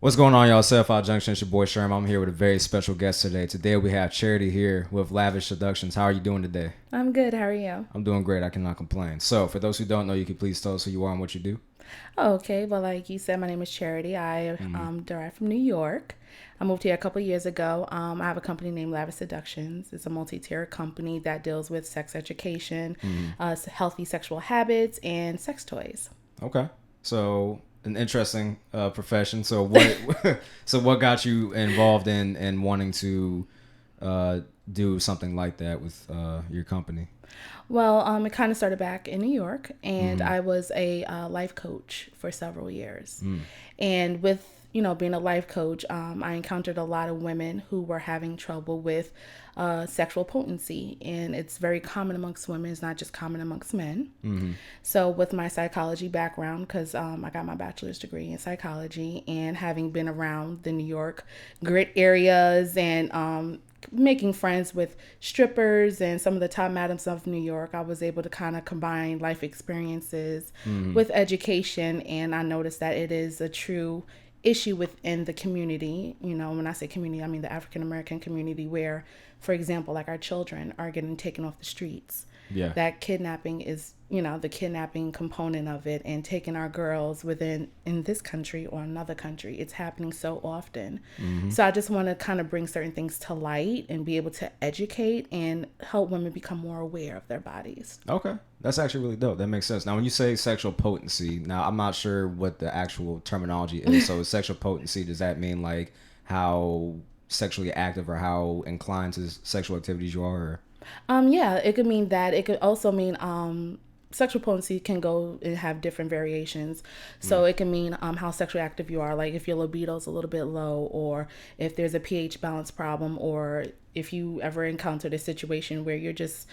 What's going on, y'all? 75Junction, it's your boy Sherm. I'm here with a very special guest today. Today we have Charity here with Lavish Seductions. How are you doing today? I'm good. How are you? I'm doing great. I cannot complain. So, for those who don't know, you can please tell us who you are and what you do. Oh, okay. Well, like you said, my name is Charity. I derived from New York. I moved here a couple years ago. I have a company named Lavish Seductions. It's a multi-tier company that deals with sex education, healthy sexual habits, and sex toys. Okay. So, an interesting profession. So, what got you involved in wanting to do something like that with your company? Well, it kind of started back in New York, and I was a life coach for several years. And with being a life coach, I encountered a lot of women who were having trouble with sexual potency, and it's very common amongst women. It's not just common amongst men. So with my psychology background, because I got my bachelor's degree in psychology, and having been around the New York grit areas and making friends with strippers and some of the top madams of New York, I was able to kind of combine life experiences with education, and I noticed that it is a true issue within the community. When I say community, I mean the African American community, where, for example, like our children are getting taken off the streets. Yeah. That kidnapping is, the kidnapping component of it, and taking our girls in this country or another country. It's happening so often. So I just want to kind of bring certain things to light and be able to educate and help women become more aware of their bodies. Okay. That's actually really dope. That makes sense. Now, when you say sexual potency, now I'm not sure what the actual terminology is. So sexual potency, does that mean like how sexually active or how inclined to sexual activities you are? Or? Yeah, it could mean that. It could also mean sexual potency can go and have different variations. So it can mean how sexually active you are, like if your libido is a little bit low, or if there's a pH balance problem, or if you ever encountered a situation where you're just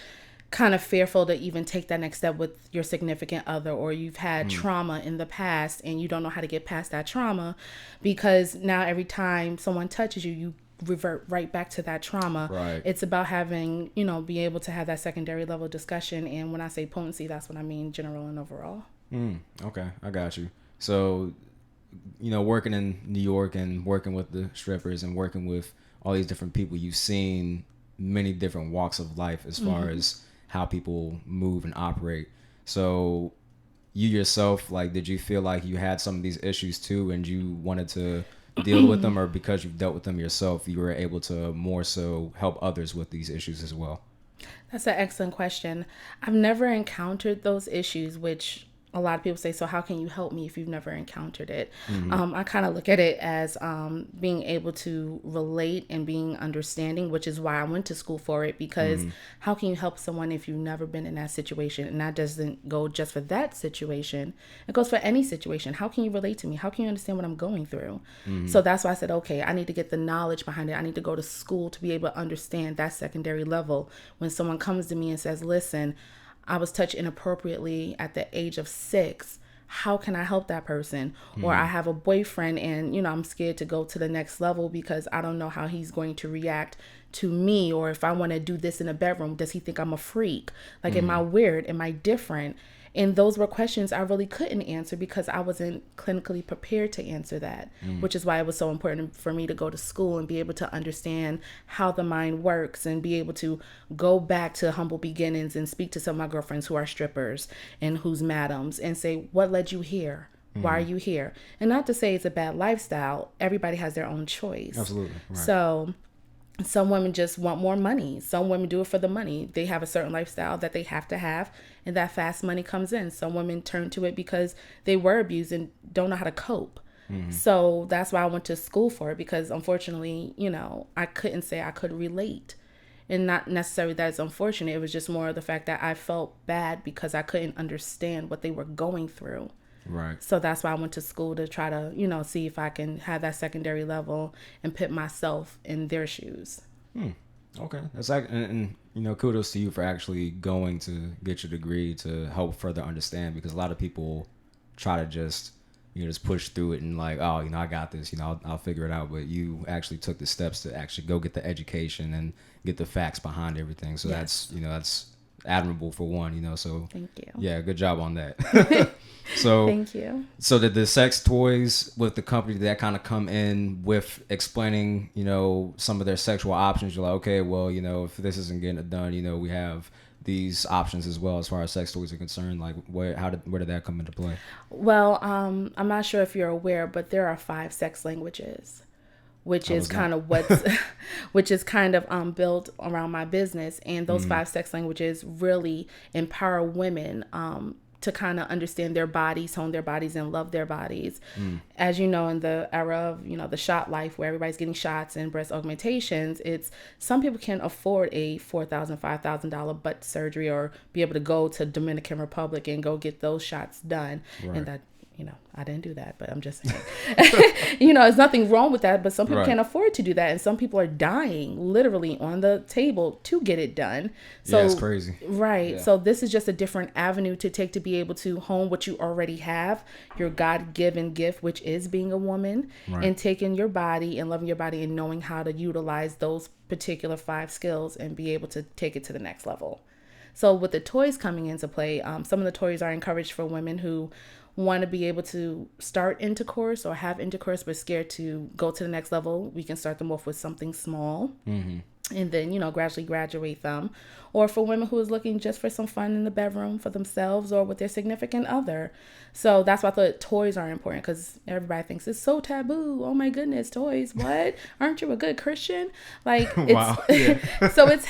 kind of fearful to even take that next step with your significant other, or you've had trauma in the past and you don't know how to get past that trauma, because now every time someone touches you, you revert right back to that trauma. Right. It's about having, being able to have that secondary level discussion. And when I say potency, that's what I mean, general and overall. Okay, I got you. So, working in New York and working with the strippers and working with all these different people, you've seen many different walks of life as far as how people move and operate. So you yourself, like, did you feel like you had some of these issues too and you wanted to deal with them, or because you've dealt with them yourself, you were able to more so help others with these issues as well? That's an excellent question. I've never encountered those issues, which a lot of people say, so how can you help me if you've never encountered it? I kind of look at it as being able to relate and being understanding, which is why I went to school for it, because how can you help someone if you've never been in that situation? And that doesn't go just for that situation. It goes for any situation. How can you relate to me? How can you understand what I'm going through? So that's why I said, okay, I need to get the knowledge behind it. I need to go to school to be able to understand that secondary level. When someone comes to me and says, listen, I was touched inappropriately at the age of 6. How can I help that person? Or I have a boyfriend and, I'm scared to go to the next level because I don't know how he's going to react to me. Or if I want to do this in a bedroom, does he think I'm a freak? Like, am I weird? Am I different? And those were questions I really couldn't answer because I wasn't clinically prepared to answer that, which is why it was so important for me to go to school and be able to understand how the mind works and be able to go back to humble beginnings and speak to some of my girlfriends who are strippers and who's madams and say, what led you here? Why are you here? And not to say it's a bad lifestyle. Everybody has their own choice. Absolutely. Right. So some women just want more money. Some women do it for the money. They have a certain lifestyle that they have to have, and that fast money comes in. Some women turn to it because they were abused and don't know how to cope. So that's why I went to school for it, because unfortunately, I couldn't say I could relate. And not necessarily that it's unfortunate. It was just more of the fact that I felt bad because I couldn't understand what they were going through. Right. So that's why I went to school, to try to, see if I can have that secondary level and put myself in their shoes. Okay. That's like, and kudos to you for actually going to get your degree to help further understand, because a lot of people try to just push through it and like, oh, I got this, I'll figure it out. But you actually took the steps to actually go get the education and get the facts behind everything. So Yes. that's admirable for one, you know. So thank you. Yeah, good job on that. So thank you. So did the sex toys with the company that kind of come in with explaining, you know, some of their sexual options? You're like, okay, well, you know, if this isn't getting it done, you know, we have these options as well as far as sex toys are concerned. Like, where did that come into play? Well, I'm not sure if you're aware, but there are 5 sex languages, which is kind of what's which is kind of built around my business. And those 5 sex languages really empower women to kind of understand their bodies, hone their bodies, and love their bodies. As you know, in the era of, you know, the shot life where everybody's getting shots and breast augmentations, it's some people can't afford a $4,000, $5,000 butt surgery or be able to go to Dominican Republic and go get those shots done. Right. And that, you know, I didn't do that, but I'm just saying, you know, there's nothing wrong with that, but some people can't afford to do that. And some people are dying literally on the table to get it done. So yeah, it's crazy. Right. Yeah. So this is just a different avenue to take to be able to hone what you already have, your God-given gift, which is being a woman, and taking your body and loving your body and knowing how to utilize those particular 5 skills and be able to take it to the next level. So with the toys coming into play, some of the toys are encouraged for women who want to be able to start intercourse or have intercourse but scared to go to the next level. We can start them off with something small. And then, you know, gradually graduate them. Or for women who is looking just for some fun in the bedroom for themselves or with their significant other. So that's why I thought toys are important, because everybody thinks it's so taboo. Oh my goodness, toys, what? Aren't you a good Christian? Like, it's, wow. Yeah. So it's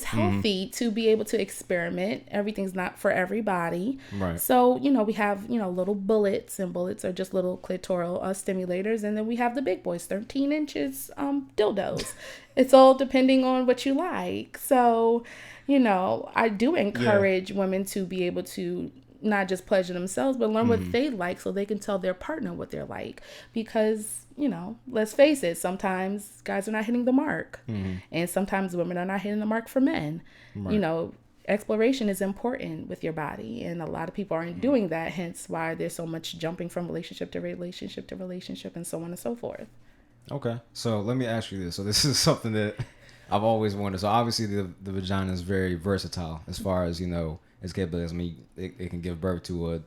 healthy to be able to experiment. Everything's not for everybody. Right. So, you know, we have, you know, little bullets, and bullets are just little clitoral stimulators. And then we have the big boys, 13 inches dildos. It's all depending on what you like. So, you know, I do encourage women to be able to not just pleasure themselves, but learn what they like so they can tell their partner what they're like. Because, you know, let's face it, sometimes guys are not hitting the mark. And sometimes women are not hitting the mark for men. Right. You know, exploration is important with your body. And a lot of people aren't doing that, hence why there's so much jumping from relationship to relationship to relationship and so on and so forth. Okay. So let me ask you this. So this is something that I've always wondered. So obviously the vagina is very versatile as far as, you know, its capabilities. I mean, it can give birth to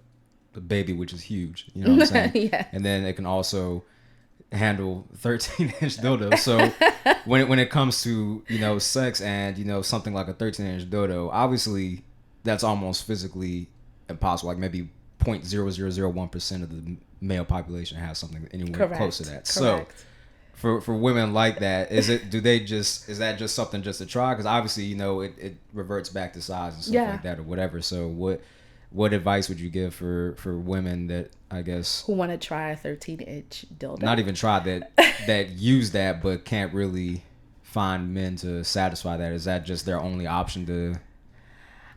a baby, which is huge. You know what I'm saying? Yeah. And then it can also handle 13-inch dildos. So when it comes to, you know, sex and, you know, something like a 13-inch dildo, obviously that's almost physically impossible. Like maybe 0.0001% of the male population has something anywhere close to that. Correct. So for women like that, is that just something just to try? Because obviously, you know, it reverts back to size and stuff like that or whatever. So what advice would you give for women that, I guess, who want to try a 13-inch dildo? Not even try that use that, but can't really find men to satisfy that. Is that just their only option to?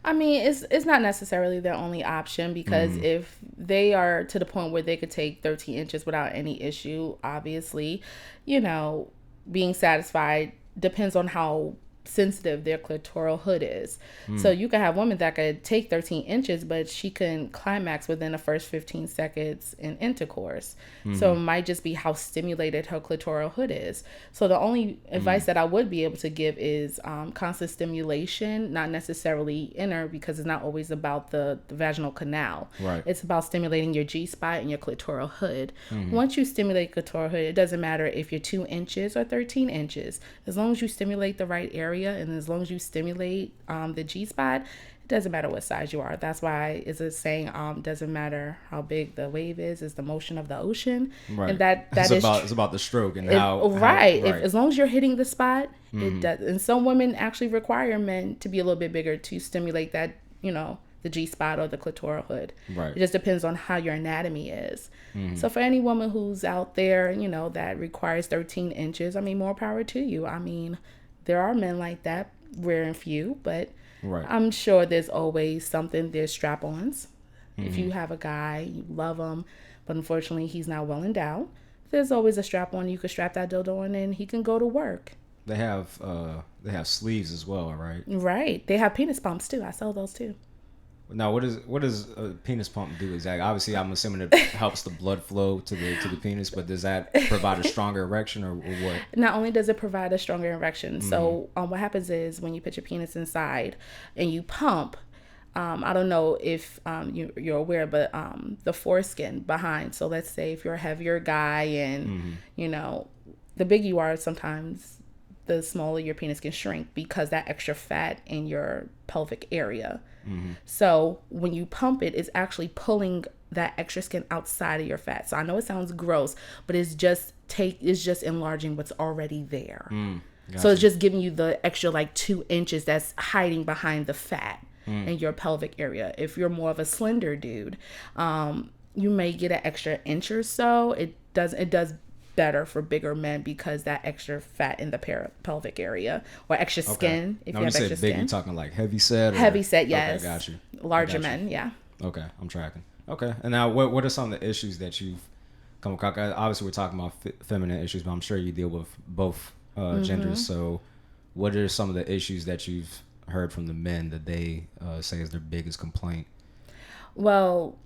I mean, it's not necessarily their only option, because if they are to the point where they could take 13 inches without any issue, obviously, you know, being satisfied depends on how sensitive their clitoral hood is. So you can have women that could take 13 inches, but she can climax within the first 15 seconds in intercourse. So it might just be how stimulated her clitoral hood is. So the only advice that I would be able to give is constant stimulation, not necessarily inner, because it's not always about the vaginal canal. Right. It's about stimulating your G-spot and your clitoral hood. Once you stimulate clitoral hood, it doesn't matter if you're 2 inches or 13 inches. As long as you stimulate the right area, and as long as you stimulate the G-spot, it doesn't matter what size you are. That's why it's a saying, doesn't matter how big the wave is, it's the motion of the ocean. Right. And it's about the stroke and as long as you're hitting the spot, it does. And some women actually require men to be a little bit bigger to stimulate that, you know, the G-spot or the clitoral hood. Right. It just depends on how your anatomy is. So for any woman who's out there, you know, that requires 13 inches, I mean, more power to you. I mean, there are men like that, rare and few, but I'm sure there's always something. There's strap-ons. If you have a guy, you love him, but unfortunately he's not well endowed, there's always a strap-on. You could strap that dildo on and he can go to work. They have sleeves as well, right? Right. They have penis pumps too. I sell those too. Now, what does a penis pump do exactly? Obviously, I'm assuming it helps the blood flow to the penis, but does that provide a stronger erection or what? Not only does it provide a stronger erection, so what happens is when you put your penis inside and you pump, I don't know if you're aware, but the foreskin behind. So let's say if you're a heavier guy and, you know, the bigger you are, sometimes the smaller your penis can shrink because that extra fat in your pelvic area. So when you pump it, it's actually pulling that extra skin outside of your fat. So I know it sounds gross, but it's just enlarging what's already there. So it's just giving you the extra like 2 inches that's hiding behind the fat in your pelvic area. If you're more of a slender dude, you may get an extra inch or so. It does better for bigger men because that extra fat in the pelvic area or extra skin. If now, you have extra big, skin, you talking like heavy set? Heavy set, yes. Okay, got you. Larger men, yeah. Okay, I'm tracking. Okay, and now what are some of the issues that you've come across? Obviously, we're talking about feminine issues, but I'm sure you deal with both genders. So, what are some of the issues that you've heard from the men that they say is their biggest complaint? Well,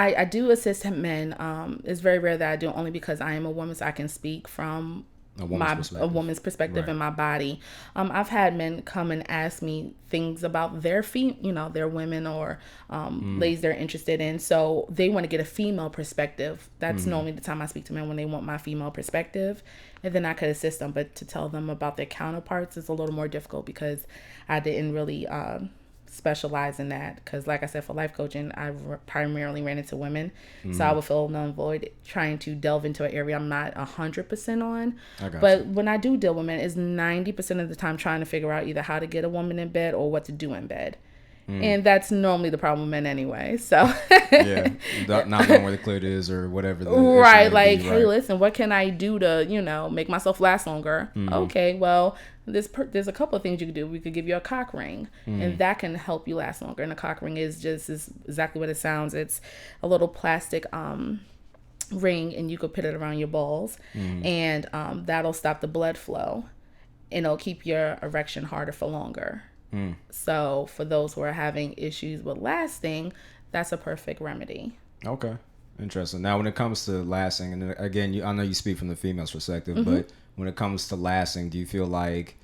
I do assist men. It's very rare that I do, only because I am a woman, so I can speak from a woman's perspective right. in my body. I've had men come and ask me things about their their women or ladies they're interested in. So they want to get a female perspective. That's normally the time I speak to men, when they want my female perspective, and then I could assist them. But to tell them about their counterparts is a little more difficult because I didn't really specialize in that, because like I said, for life coaching I primarily ran into women, so I would feel null and void trying to delve into an area I'm not 100% on. But when I do deal with men, it's 90% of the time trying to figure out either how to get a woman in bed or what to do in bed. And that's normally the problem with men anyway. So yeah, not knowing where the clit is or whatever. Right, like, hey, listen, what can I do to make myself last longer? Okay, well, there's a couple of things you could do. We could give you a cock ring, and that can help you last longer. And a cock ring is exactly what it sounds. It's a little plastic ring, and you could put it around your balls, and that'll stop the blood flow, and it'll keep your erection harder for longer. So for those who are having issues with lasting, that's a perfect remedy. Okay, interesting. Now, when it comes to lasting, and again, I know you speak from the female's perspective, but when it comes to lasting, do you feel like,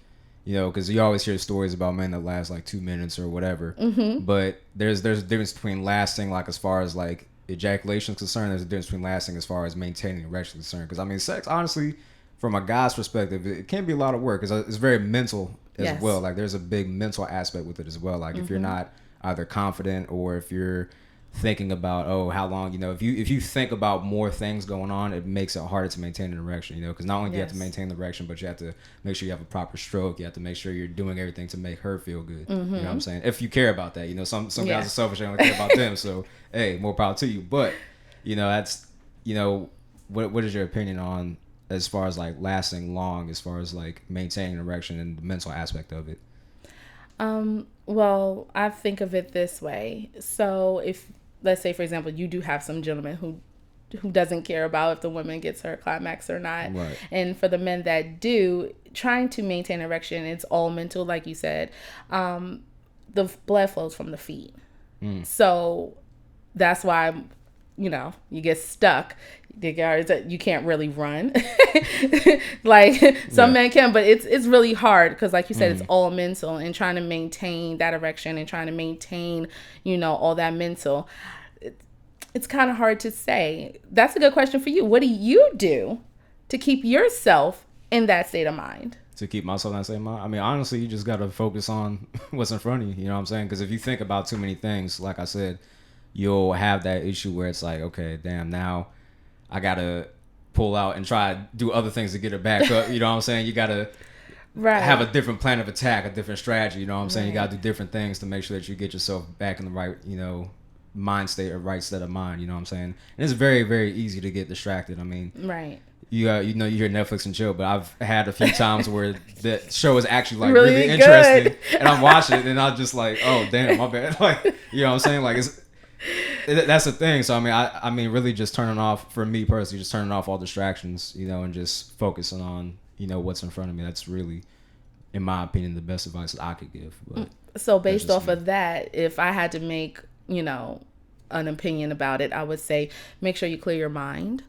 because you always hear stories about men that last like 2 minutes or whatever, but there's a difference between lasting, like as far as like ejaculation is concerned. There's a difference between lasting as far as maintaining erection is concerned. Because I mean, sex, honestly, from a guy's perspective, it can be a lot of work. It's very mental as well. Like there's a big mental aspect with it as well. Like if you're not either confident, or if you're thinking about, how long, if you think about more things going on, it makes it harder to maintain an erection, because not only do you have to maintain the erection, but you have to make sure you have a proper stroke. You have to make sure you're doing everything to make her feel good. You know what I'm saying? If you care about that, some guys are selfish and don't care about them. So, hey, more power to you. But, that's, what is your opinion on as far as like lasting long, as far as like maintaining an erection and the mental aspect of it? Well, I think of it this way. So if, let's say, for example, you do have some gentleman who doesn't care about if the woman gets her climax or not. Right. And for the men that do, trying to maintain erection, it's all mental, like you said. The blood flows from the feet. So that's why, you get stuck. You can't really run. Like some men can, but it's really hard because, like you said, it's all mental, and trying to maintain that erection and trying to maintain, all that mental. It's kind of hard to say. That's a good question for you. What do you do to keep yourself in that state of mind? To keep myself in that state of mind? I mean, honestly, you just got to focus on what's in front of you. You know what I'm saying? Because if you think about too many things, like I said, you'll have that issue where it's like, okay, damn, now I got to pull out and try to do other things to get it back up. You know what I'm saying? You got to have a different plan of attack, a different strategy. You know what I'm saying? You got to do different things to make sure that you get yourself back in the right, mind state or right state of mind. You know what I'm saying? And it's very, very easy to get distracted. I mean, you hear Netflix and chill, but I've had a few times where the show is actually like really interesting, and I'm watching it and I'm just like, oh damn, my bad. Like, you know what I'm saying? Like that's the thing. So I mean really just turning off, for me personally, just turning off all distractions, and just focusing on, what's in front of me. That's really, in my opinion, the best advice that I could give. But so based off of that, if I had to make you know, an opinion about it, I would say make sure you clear your mind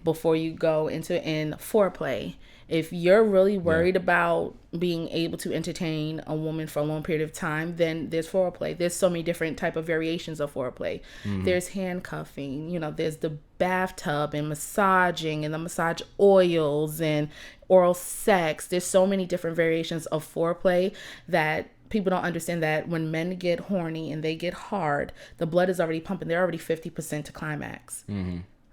before you go into in foreplay. If you're really worried about being able to entertain a woman for a long period of time, then there's foreplay. There's so many different type of variations of foreplay. There's handcuffing, there's the bathtub and massaging and the massage oils and oral sex. There's so many different variations of foreplay that people don't understand, that when men get horny and they get hard, the blood is already pumping. They're already 50% to climax.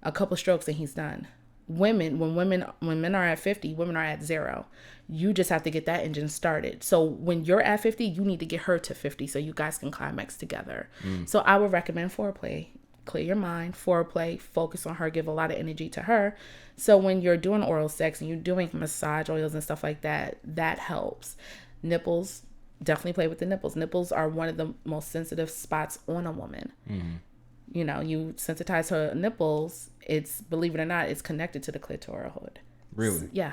A couple strokes and he's done. When men are at 50, women are at 0. You just have to get that engine started. So when you're at 50, you need to get her to 50 so you guys can climax together. So I would recommend foreplay. Clear your mind, foreplay, focus on her, give a lot of energy to her. So when you're doing oral sex and you're doing massage oils and stuff like that, that helps. Nipples, definitely play with the nipples. Nipples are one of the most sensitive spots on a woman. You sensitize her nipples, it's, believe it or not, it's connected to the clitoral hood. Really? Yeah.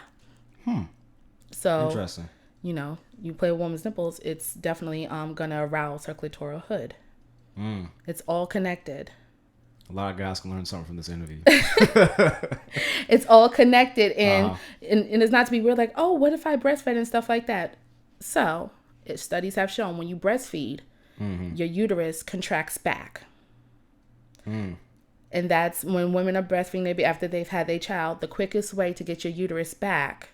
So interesting. You play a woman's nipples, it's definitely gonna arouse her clitoral hood. It's all connected. A lot of guys can learn something from this interview. It's all connected, and it's not to be weird, like, oh, what if I breastfed and stuff like that. So studies have shown when you breastfeed, your uterus contracts back. And that's when women are breastfeeding baby after they've had their child. The quickest way to get your uterus back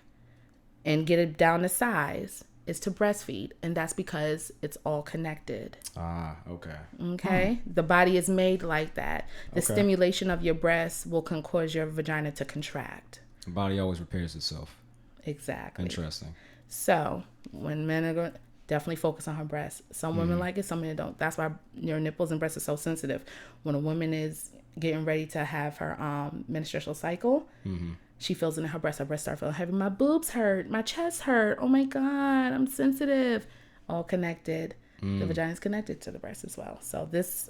and get it down to size is to breastfeed. And that's because it's all connected. Okay. Okay. The body is made like that. The stimulation of your breast will cause your vagina to contract. The body always repairs itself. Exactly. Interesting. So when men are going, definitely focus on her breasts. Some women like it, some women don't. That's why your nipples and breasts are so sensitive. When a woman is getting ready to have her menstrual cycle, she feels it in her breasts. Her breasts start feeling heavy. My boobs hurt. My chest hurt. Oh my God, I'm sensitive. All connected. The vagina is connected to the breast as well. So this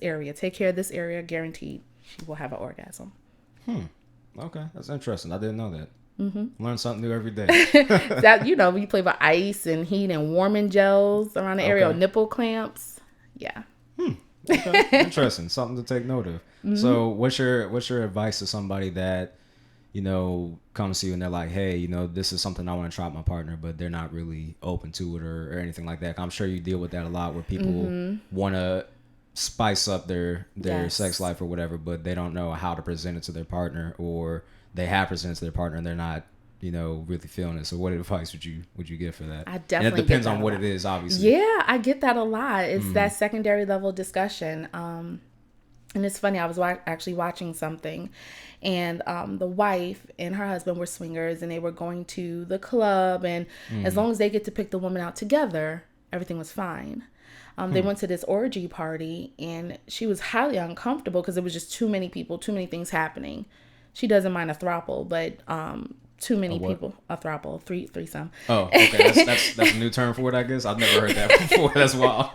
area, take care of this area, guaranteed she will have an orgasm. Okay, that's interesting. I didn't know that. Learn something new every day. That we play with ice and heat and warming gels around the area, or nipple clamps. Yeah. Okay. Interesting. Something to take note of. So what's your advice to somebody that comes to you and they're like, hey, this is something I want to try with my partner, but they're not really open to it or anything like that? I'm sure you deal with that a lot, where people want to spice up their sex life or whatever, but they don't know how to present it to their partner, or they have presented to their partner and they're not really feeling it. So what advice would you give for that? I definitely, and it depends on what it is, obviously. Yeah, I get that a lot. It's that secondary level discussion. And it's funny, I was actually watching something, and the wife and her husband were swingers, and they were going to the club, and as long as they get to pick the woman out together, everything was fine. They went to this orgy party, and she was highly uncomfortable because it was just too many people, too many things happening. She doesn't mind a throuple, but too many people. A throuple, threesome. Oh, okay. That's a new term for it, I guess. I've never heard that before. That's wild.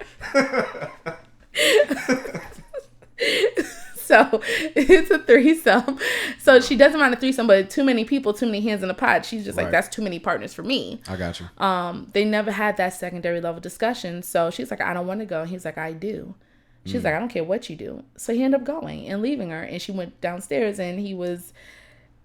So it's a threesome. So she doesn't mind a threesome, but too many people, too many hands in the pot. She's just like, that's too many partners for me. I got you. They never had that secondary level discussion. So she's like, I don't want to go. And he's like, I do. She's like, I don't care what you do. So he ended up going and leaving her. And she went downstairs, and he was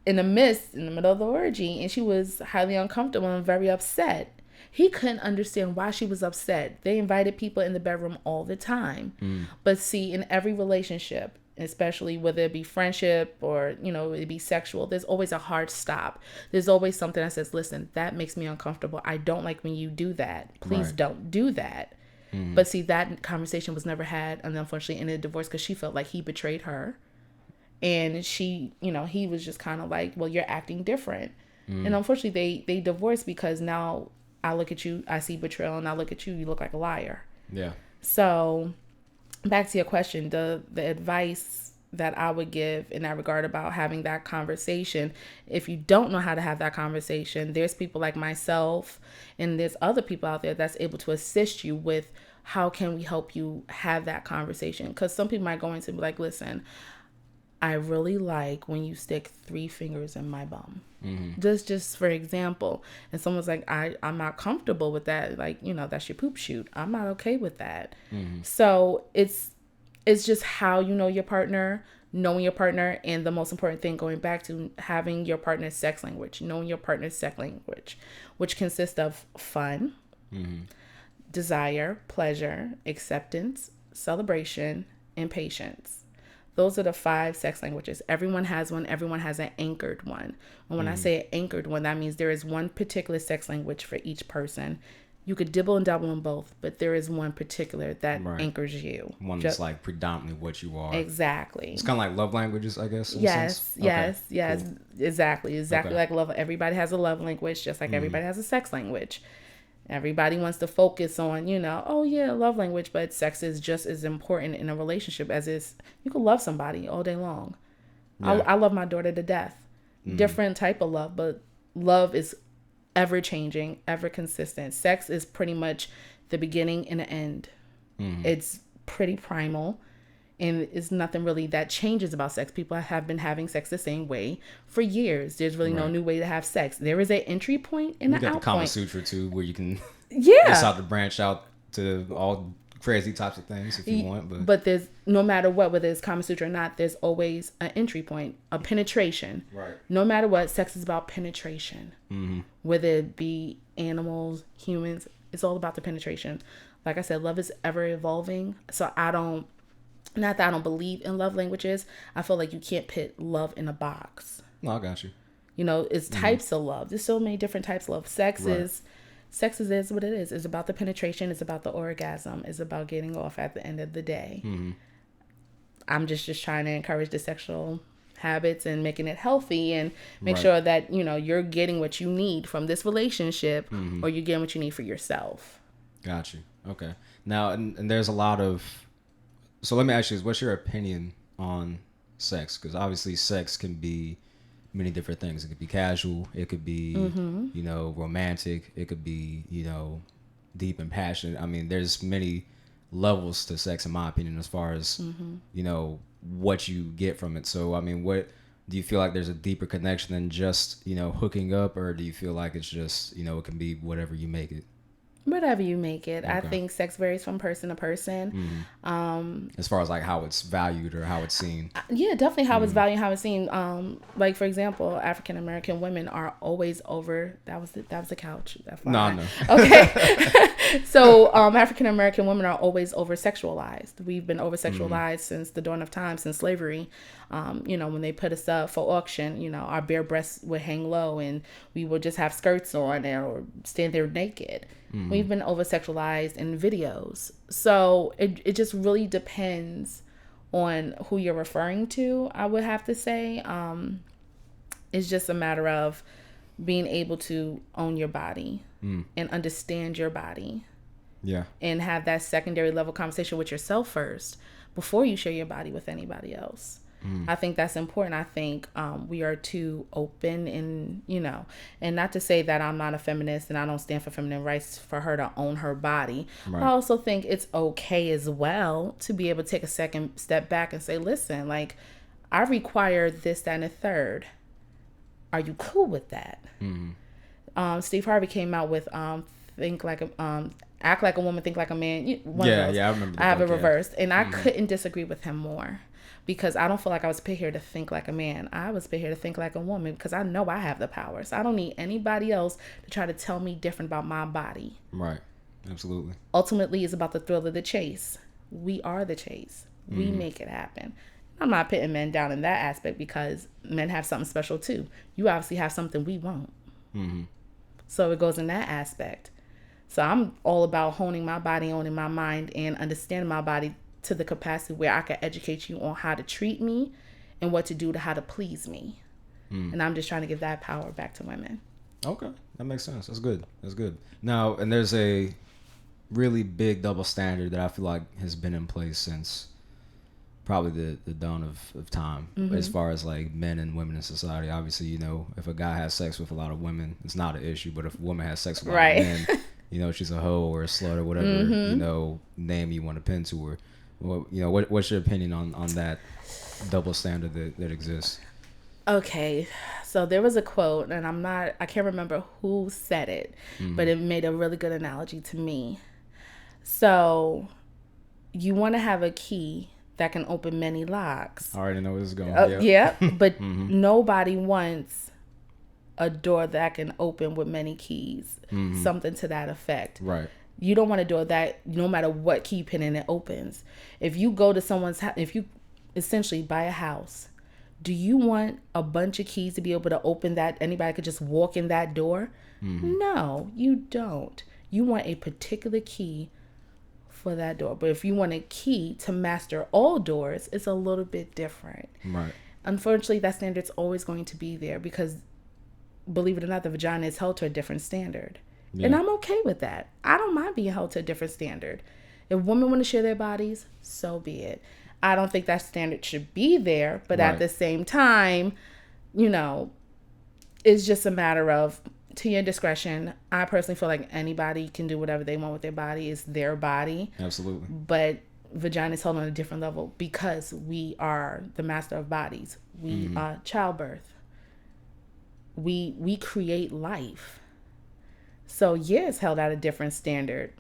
in the middle of the orgy. And she was highly uncomfortable and very upset. He couldn't understand why she was upset. They invited people in the bedroom all the time. But see, in every relationship, especially whether it be friendship or, it be sexual, there's always a hard stop. There's always something that says, listen, that makes me uncomfortable. I don't like when you do that. Please don't do that. But see, that conversation was never had, and unfortunately ended a divorce because she felt like he betrayed her. And she, he was just kind of like, well, you're acting different. And unfortunately, they divorced because now I look at you, I see betrayal, and I look at you, you look like a liar. Yeah. So back to your question, the advice that I would give in that regard about having that conversation, if you don't know how to have that conversation, there's people like myself and there's other people out there that's able to assist you with how can we help you have that conversation. Because some people might go into be like, listen, I really like when you stick 3 fingers in my bum. Just for example. And someone's like, I'm not comfortable with that. Like, that's your poop shoot. I'm not okay with that. So It's just how you know your partner, knowing your partner, and the most important thing, going back to having your partner's sex language, knowing your partner's sex language, which consists of fun, desire, pleasure, acceptance, celebration, and patience. Those are the 5 sex languages. Everyone has one. Everyone has an anchored one. And when I say an anchored one, that means there is one particular sex language for each person. You could dibble and dabble in both, but there is one particular that anchors you. One that's like predominantly what you are. Exactly. It's kind of like love languages, I guess. Yes. Cool. Exactly. Like love. Everybody has a love language, just like everybody has a sex language. Everybody wants to focus on, love language, but sex is just as important in a relationship as is. You can love somebody all day long. Yeah. I love my daughter to death. Different type of love, but love is ever changing, ever consistent. Sex is pretty much the beginning and the end. It's pretty primal, and it's nothing really that changes about sex. People have been having sex the same way for years. There's really no new way to have sex. There is an entry point and an out point. You got the Kama Sutra too, where you can decide to branch out to all crazy types of things if you want. But there's, no matter what, whether it's Kama Sutra or not, there's always an entry point, a penetration. Right. No matter what, sex is about penetration. Whether it be animals, humans, it's all about the penetration. Like I said, love is ever evolving. So not that I don't believe in love languages. I feel like you can't put love in a box. No, I got you. It's types of love. There's so many different types of love. Sex is what it is. It's about the penetration. It's about the orgasm. It's about getting off at the end of the day. I'm just trying to encourage the sexual habits and making it healthy and make sure that, you're getting what you need from this relationship or you're getting what you need for yourself. Got you. Okay. Now, and there's a lot of... So let me ask you, what's your opinion on sex? Because obviously sex can be many different things. It could be casual. It could be, romantic. It could be, deep and passionate. I mean, there's many levels to sex, in my opinion, as far as, what you get from it. So, I mean, what do you feel like there's a deeper connection than just, hooking up? Or do you feel like it's just, it can be whatever you make it? Whatever you make it. Okay. I think sex varies from person to person. As far as like how it's valued or how it's seen. Yeah, definitely how it's valued, how it's seen. Like for example, African American women are always over. That was the couch. No. Okay. So African American women are always over sexualized. We've been over sexualized since the dawn of time, since slavery. When they put us up for auction, our bare breasts would hang low and we would just have skirts on or stand there naked. We've been over sexualized in videos. So it just really depends on who you're referring to, I would have to say. It's just a matter of being able to own your body and understand your body. Yeah. And have that secondary level conversation with yourself first before you share your body with anybody else. I think that's important. I think we are too open and, and not to say that I'm not a feminist and I don't stand for feminine rights for her to own her body. Right. I also think it's okay as well to be able to take a second step back and say, listen, like, I require this, that, and a third. Are you cool with that? Steve Harvey came out with Act Like a Woman, Think Like a Man. I remember. I have it reversed. And I couldn't disagree with him more. Because I don't feel like I was put here to think like a man. I was put here to think like a woman because I know I have the power. So I don't need anybody else to try to tell me different about my body. Right. Absolutely. Ultimately, it's about the thrill of the chase. We are the chase. We make it happen. I'm not putting men down in that aspect because men have something special too. You obviously have something we won't. So it goes in that aspect. So I'm all about honing my body, owning my mind, and understanding my body to the capacity where I can educate you on how to treat me and what to do to how to please me. And I'm just trying to give that power back to women. Okay. That makes sense. That's good. Now, and there's a really big double standard that I feel like has been in place since probably the dawn of time as far as like men and women in society. Obviously, if a guy has sex with a lot of women, it's not an issue. But if a woman has sex with a lot of men, she's a hoe or a slut or whatever, name you want to pin to her. Well, what's your opinion on that double standard that exists? Okay, so there was a quote, and I can't remember who said it, but it made a really good analogy to me. So, you want to have a key that can open many locks. I already know where this is going. Yeah, but nobody wants a door that can open with many keys. Something to that effect. Right. You don't want a door that no matter what key you put in, it opens. If you go to someone's house, if you essentially buy a house, do you want a bunch of keys to be able to open that? Anybody could just walk in that door? No, you don't. You want a particular key for that door. But if you want a key to master all doors, it's a little bit different. Right. Unfortunately, that standard's always going to be there because, believe it or not, the vagina is held to a different standard. Yeah. And I'm okay with that. I don't mind being held to a different standard. If women want to share their bodies, so be it. I don't think that standard should be there, but at the same time, you know, it's just a matter of, to your discretion. I personally feel like anybody can do whatever they want with their body. It's their body. Absolutely. But vagina is held on a different level because we are the master of bodies. We childbirth. We create life. So yeah, it's held at a different standard.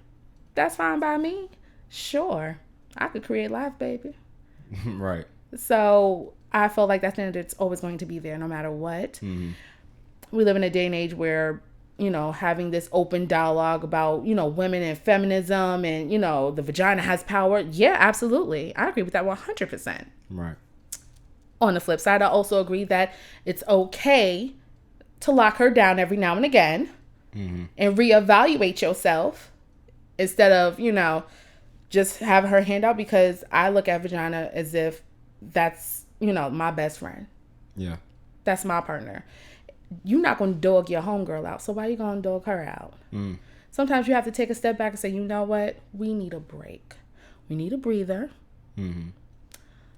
That's fine by me. Sure. I could create life, baby. Right. So I feel like that standard's always going to be there no matter what. We live in a day and age where, you know, having this open dialogue about, you know, women and feminism and, you know, the vagina has power. Yeah, absolutely. I agree with that 100%. Right. On the flip side, I also agree that it's okay to lock her down every now and again and reevaluate yourself instead of, you know, just have her hand out, because I look at vagina as if that's, you know, my best friend. Yeah. That's my partner. You're not going to dog your homegirl out. So why are you going to dog her out? Sometimes you have to take a step back and say, you know what? We need a break. We need a breather.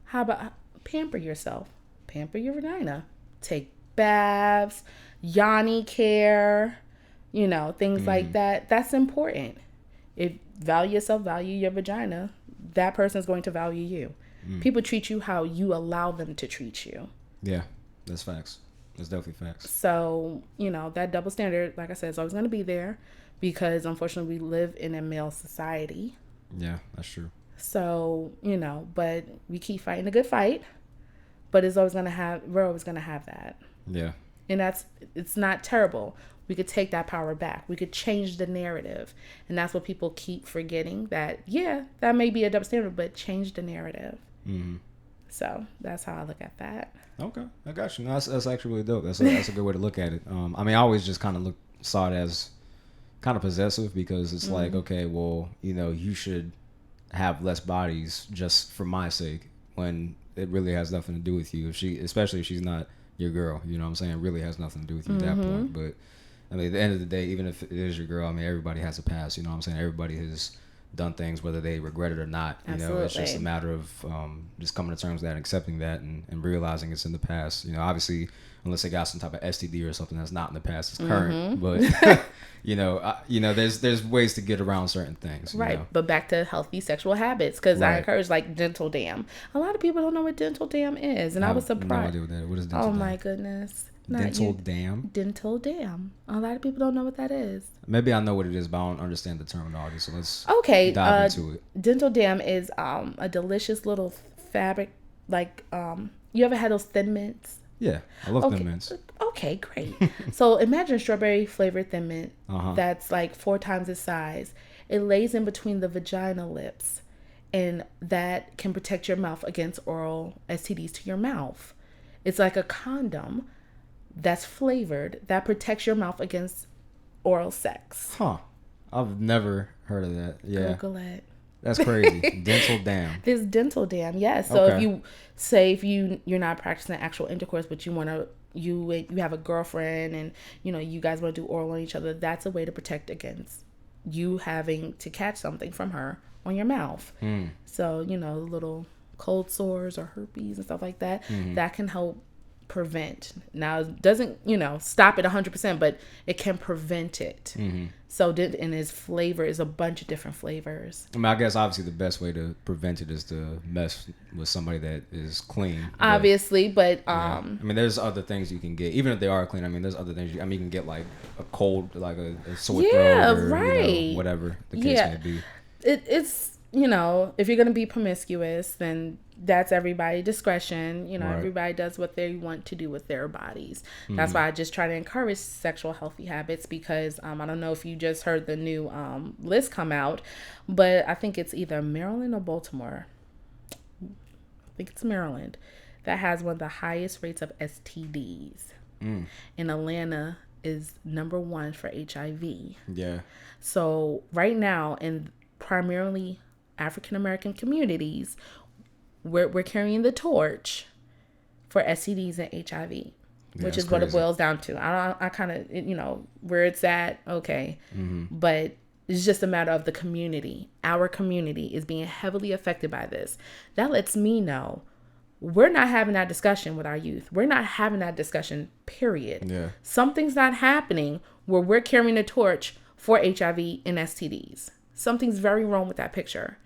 How about pamper yourself? Pamper your vagina. Take baths, yoni care, you know, things like that. That's important. If value yourself, value your vagina, that person's going to value you. People treat you how you allow them to treat you. Yeah, that's facts. That's definitely facts. So, you know, that double standard, like I said, is always going to be there because unfortunately we live in a male society. Yeah, that's true. So, you know, but we keep fighting a good fight, but we're always going to have that. Yeah. And it's not terrible. We could take that power back. We could change the narrative. And that's what people keep forgetting, that, yeah, that may be a double standard, but change the narrative. So that's how I look at that. Okay, I got you. No, that's actually really dope. That's a good way to look at it. I mean, I always just kind of saw it as kind of possessive, because it's like, okay, well, you know, you should have less bodies just for my sake, when it really has nothing to do with you. Especially if she's not your girl, you know what I'm saying? It really has nothing to do with you at that point. But I mean, at the end of the day, even if it is your girl, I mean, everybody has a past, you know what I'm saying? Everybody has done things whether they regret it or not. You know, it's just a matter of just coming to terms with that and accepting that and realizing it's in the past. You know, obviously, unless they got some type of STD or something that's not in the past, it's current. But you know, there's ways to get around certain things. Right. Know? But back to healthy sexual habits, because I encourage like dental dam. A lot of people don't know what dental dam is, and I was surprised. No idea what that is. What is dental dam? Oh my goodness. Dental dam? Dental dam. A lot of people don't know what that is. Maybe I know what it is, but I don't understand the terminology. So let's dive into it. Dental dam is a delicious little fabric. Like, you ever had those Thin Mints? Yeah, I love Thin Mints. Okay, great. So imagine strawberry flavored Thin Mint that's like 4 times its size. It lays in between the vagina lips, and that can protect your mouth against oral STDs to your mouth. It's like a condom that's flavored that protects your mouth against oral sex. I've never heard of that. Yeah. Google it. That's crazy. Dental dam. This dental dam, yes. So if you say you're not practicing actual intercourse, but you have a girlfriend and you know you guys want to do oral on each other, that's a way to protect against you having to catch something from her on your mouth. So, you know, little cold sores or herpes and stuff like that, that can help prevent. Now, it doesn't, you know, stop it 100%, but it can prevent it. So, and its flavor is a bunch of different flavors. I mean, I guess obviously the best way to prevent it is to mess with somebody that is clean. Obviously, but I mean, there's other things you can get, even if they are clean. I mean, there's other things. You can get like a cold, like a sore throat, or, you know, whatever the case may be. you know, if you're going to be promiscuous, then that's everybody's discretion. You know, Right. everybody does what they want to do with their bodies. That's why I just try to encourage sexual healthy habits because I don't know if you just heard the new list come out, but I think it's either Maryland or Baltimore. I think it's Maryland that has one of the highest rates of STDs. And Atlanta is number 1 for HIV. Yeah. So right now, in primarily African American communities, we're carrying the torch for STDs and HIV, which is what it boils down to. I kind of, you know, where it's at, okay. But it's just a matter of the community. Our community is being heavily affected by this. That lets me know we're not having that discussion with our youth. We're not having that discussion, period. Yeah. Something's not happening where we're carrying the torch for HIV and STDs. Something's very wrong with that picture.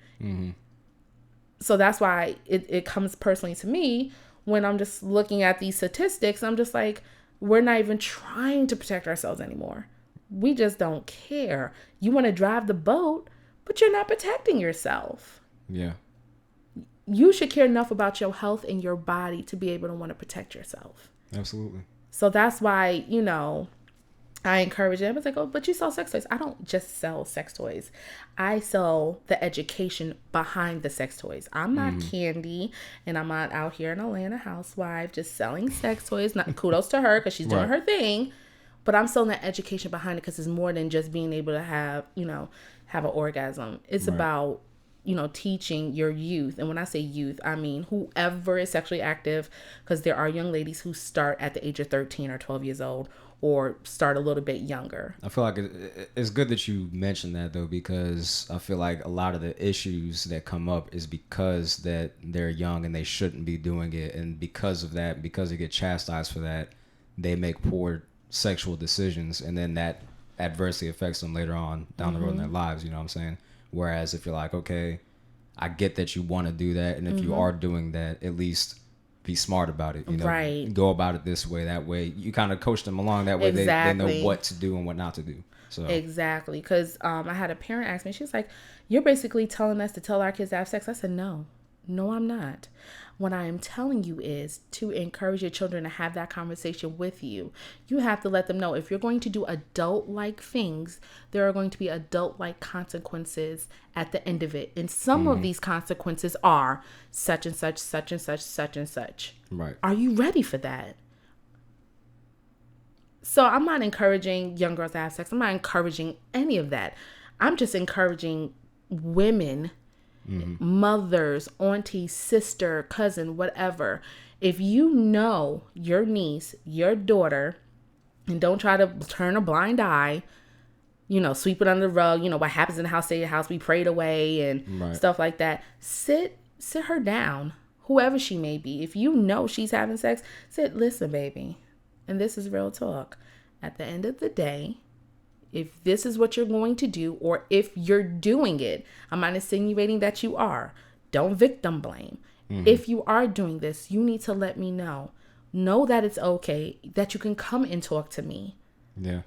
So that's why it comes personally to me when I'm just looking at these statistics. I'm just like, we're not even trying to protect ourselves anymore. We just don't care. You want to drive the boat, but you're not protecting yourself. Yeah. You should care enough about your health and your body to be able to want to protect yourself. Absolutely. So that's why, you know, I encourage them. It's like, oh, but you sell sex toys. I don't just sell sex toys. I sell the education behind the sex toys. I'm not Candy, and I'm not out here in Atlanta housewife just selling sex toys. Not kudos to her because she's doing her thing, but I'm selling the education behind it because it's more than just being able to have, you know, have an orgasm. It's about, you know, teaching your youth. And when I say youth, I mean whoever is sexually active, because there are young ladies who start at the age of 13 or 12 years old or start a little bit younger. I feel like it's good that you mentioned that, though, because I feel like a lot of the issues that come up is because that they're young and they shouldn't be doing it. And because of that, because they get chastised for that, they make poor sexual decisions. And then that adversely affects them later on down the road in their lives. You know what I'm saying? Whereas if you're like, okay, I get that you want to do that. And if you are doing that, at least be smart about it, you know, go about it this way, that way. You kind of coach them along that way. They know what to do and what not to do. So exactly. Because I had a parent ask me, she was like, you're basically telling us to tell our kids to have sex. I said, no, I'm not. What I am telling you is to encourage your children to have that conversation with you. You have to let them know if you're going to do adult-like things, there are going to be adult-like consequences at the end of it. And some of these consequences are such and such, such and such, such and such. Right. Are you ready for that? So I'm not encouraging young girls to have sex. I'm not encouraging any of that. I'm just encouraging women, mothers, auntie, sister, cousin, whatever. If you know your niece, your daughter, and don't try to turn a blind eye, you know, sweep it under the rug, you know, what happens in the house, stay in the house, we prayed away and stuff like that. Sit her down, whoever she may be. If you know she's having sex, listen, baby, and this is real talk. At the end of the day, if this is what you're going to do, or if you're doing it, I'm not insinuating that you are. Don't victim blame. If you are doing this, you need to let me know. Know that it's okay, that you can come and talk to me. Yeah.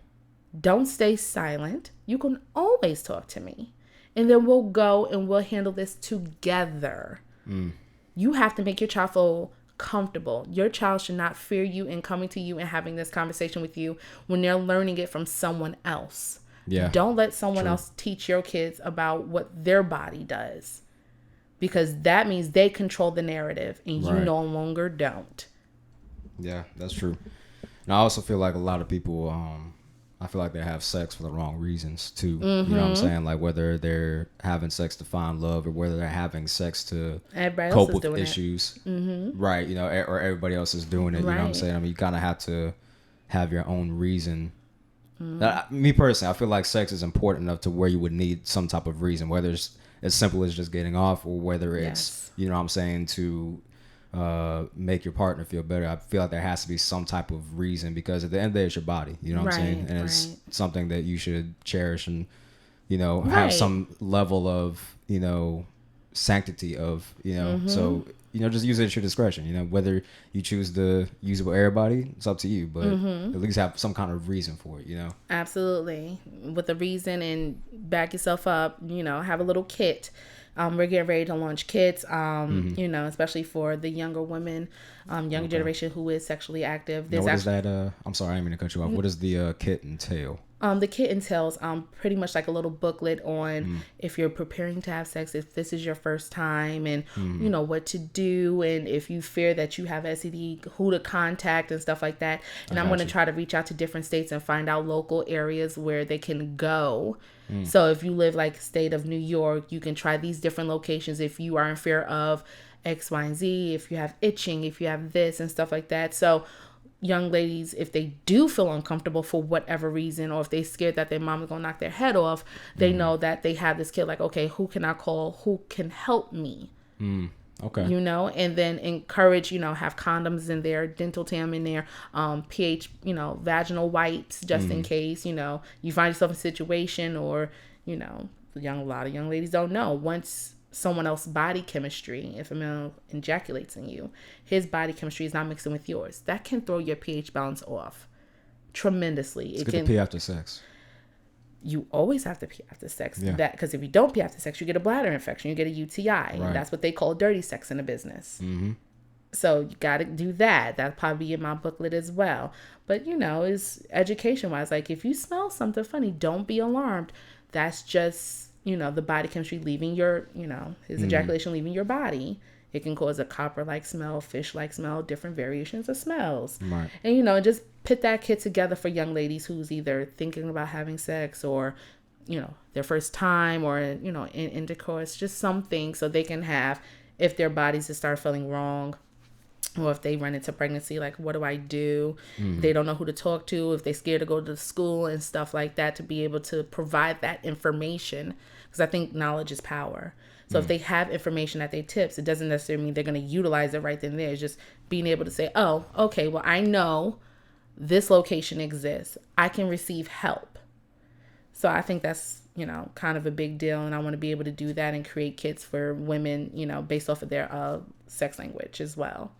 Don't stay silent. You can always talk to me. And then we'll go and we'll handle this together. You have to make your child feel comfortable. Your child should not fear you in coming to you and having this conversation with you when they're learning it from someone else. Yeah. Don't let someone else teach your kids about what their body does, because that means they control the narrative and you no longer don't. Yeah, that's true. And I also feel like a lot of people, I feel like they have sex for the wrong reasons too. You know what I'm saying? Like whether they're having sex to find love or whether they're having sex to cope with issues. Right. You know, or everybody else is doing it. You know what I'm saying? I mean, you kind of have to have your own reason. Me personally, I feel like sex is important enough to where you would need some type of reason, whether it's as simple as just getting off or whether it's, you know what I'm saying, to make your partner feel better. I feel like there has to be some type of reason, because at the end of the day, it's your body, you know what I'm saying? And it's something that you should cherish and, you know, have some level of, you know, sanctity of, you know. So just use it at your discretion. Whether you choose to use it with everybody, it's up to you. But at least have some kind of reason for it. Absolutely, with a reason, and back yourself up. Have a little kit. We're getting ready to launch kits, especially for the younger women, younger generation who is sexually active. What is that? I'm sorry, I didn't mean to cut you off. What does the kit entail? The kit entails pretty much like a little booklet on if you're preparing to have sex, if this is your first time, and what to do, and if you fear that you have STD, who to contact and stuff like that. And I'm going to try to reach out to different states and find out local areas where they can go. So if you live like state of New York, you can try these different locations if you are in fear of X, Y, and Z, if you have itching, if you have this and stuff like that. So young ladies, if they do feel uncomfortable for whatever reason, or if they're scared that their mom is going to knock their head off, they know that they have this kid, like, okay, who can I call? Who can help me? Okay. And then encourage, have condoms in there, dental tam in there, pH, vaginal wipes, just in case, you find yourself in a situation, or, a lot of young ladies don't know. Once someone else's body chemistry, if a male ejaculates in you, his body chemistry is not mixing with yours. That can throw your pH balance off tremendously. It's good to pee after sex. You always have to pee after sex. Yeah. Because if you don't pee after sex, you get a bladder infection, you get a UTI. Right. And that's what they call dirty sex in the business. So you got to do that. That'll probably be in my booklet as well. But, is education-wise, like if you smell something funny, don't be alarmed. That's just, the body chemistry leaving your, his ejaculation leaving your body. It can cause a copper-like smell, fish-like smell, different variations of smells. Right. And, just put that kit together for young ladies who's either thinking about having sex, or, their first time, or, in intercourse, just something so they can have, if their bodies just start feeling wrong, or if they run into pregnancy, like, what do I do? They don't know who to talk to, if they're scared to go to school and stuff like that, to be able to provide that information. Because I think knowledge is power. So if they have information at their tips, it doesn't necessarily mean they're going to utilize it right then and there. It's just being able to say, oh, okay, well, I know this location exists. I can receive help. So I think that's, kind of a big deal. And I want to be able to do that and create kits for women, based off of their sex language as well.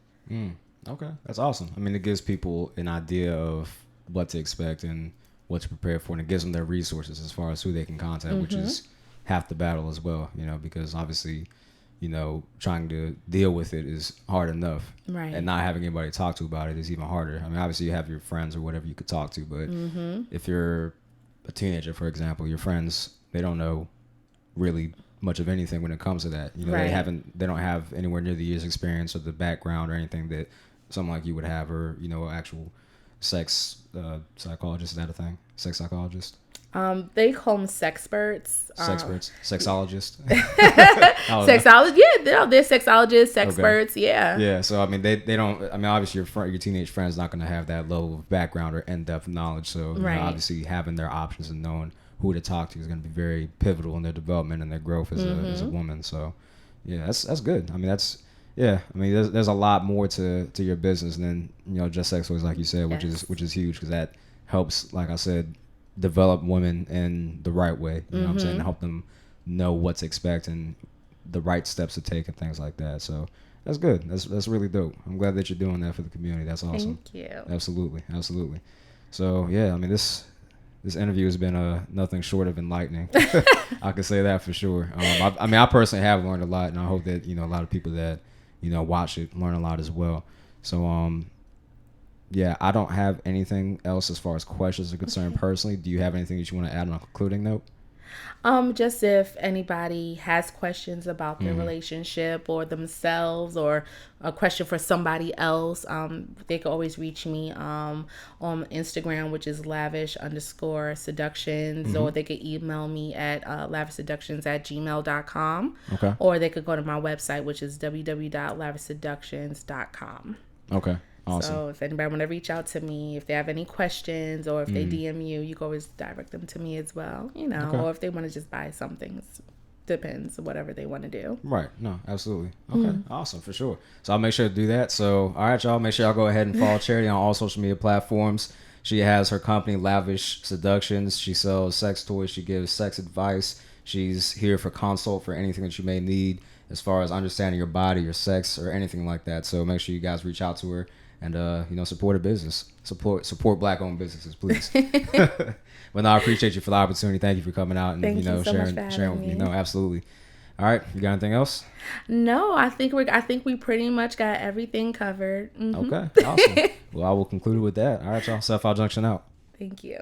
Okay, that's awesome. I mean, it gives people an idea of what to expect and what to prepare for, and it gives them their resources as far as who they can contact, which is half the battle as well, because obviously, trying to deal with it is hard enough. Right. And not having anybody to talk to about it is even harder. I mean, obviously you have your friends or whatever you could talk to, but if you're a teenager, for example, your friends, they don't know really much of anything when it comes to that. They don't have anywhere near the years experience or the background or anything that someone like you would have, or, actual sex psychologist. Is that a thing? Sex psychologist? They call them sexperts. Sexologist. Sexologist. Yeah, they're sexologists, sexperts. Okay. Yeah. Yeah. So I mean, they don't. I mean, obviously your teenage friend's not going to have that level of background or in-depth knowledge. So obviously having their options and knowing who to talk to is going to be very pivotal in their development and their growth as a woman. So yeah, that's good. I mean, there's a lot more to your business than just sex toys, like you said, which is huge, because that helps, like I said, develop women in the right way. You know what I'm saying? Help them know what to expect and the right steps to take and things like that. So that's good. That's really dope. I'm glad that you're doing that for the community. That's awesome. Thank you. Absolutely. So yeah, I mean, this interview has been nothing short of enlightening. I can say that for sure. I personally have learned a lot, and I hope that a lot of people that watch it learn a lot as well. So yeah, I don't have anything else as far as questions are concerned personally. Do you have anything that you want to add on a concluding note? Just if anybody has questions about their relationship or themselves, or a question for somebody else, they can always reach me on Instagram, which is lavish_seductions, or they could email me at lavishseductions@gmail.com. Okay. Or they could go to my website, which is www.lavishseductions.com. Okay. Awesome. So if anybody want to reach out to me, if they have any questions, or if they DM you, you can always direct them to me as well, or if they want to just buy something. Depends, whatever they want to do. Right. No, absolutely. Okay. Awesome, for sure. So I'll make sure to do that. So, all right, y'all, make sure y'all go ahead and follow Charity on all social media platforms. She has her company, Lavish Seductions. She sells sex toys. She gives sex advice. She's here for consult for anything that you may need as far as understanding your body, your sex, or anything like that. So make sure you guys reach out to her and support a business. Support Black-owned businesses, please. But no, I appreciate you for the opportunity. Thank you for coming out and Thank you so sharing much for having with me. me. No, absolutely. All right, you got anything else? No, I think we pretty much got everything covered. Okay, awesome. Well, I will conclude with that. All right, y'all. 75Junction out. Thank you.